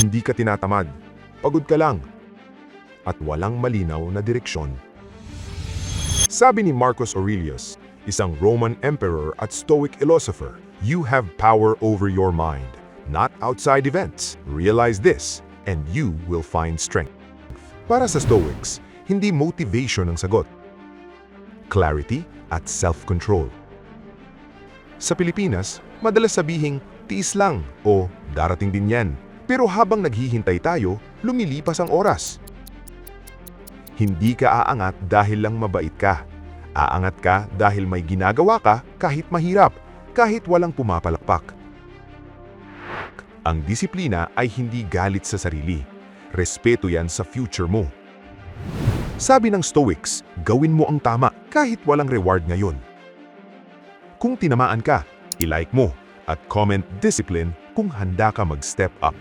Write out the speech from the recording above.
Hindi ka tinatamad. Pagod ka lang. At walang malinaw na direksyon. Sabi ni Marcus Aurelius, isang Roman emperor at Stoic philosopher, "You have power over your mind, not outside events. Realize this, and you will find strength." Para sa Stoics, hindi motivation ang sagot. Clarity at self-control. Sa Pilipinas, madalas sabihing, tiis lang o darating din yan. Pero habang naghihintay tayo, lumilipas ang oras. Hindi ka aangat dahil lang mabait ka. Aangat ka dahil may ginagawa ka kahit mahirap, kahit walang pumapalakpak. Ang disiplina ay hindi galit sa sarili. Respeto yan sa future mo. Sabi ng Stoics, gawin mo ang tama kahit walang reward ngayon. Kung tinamaan ka, i-like mo at comment discipline kung handa ka mag-step up.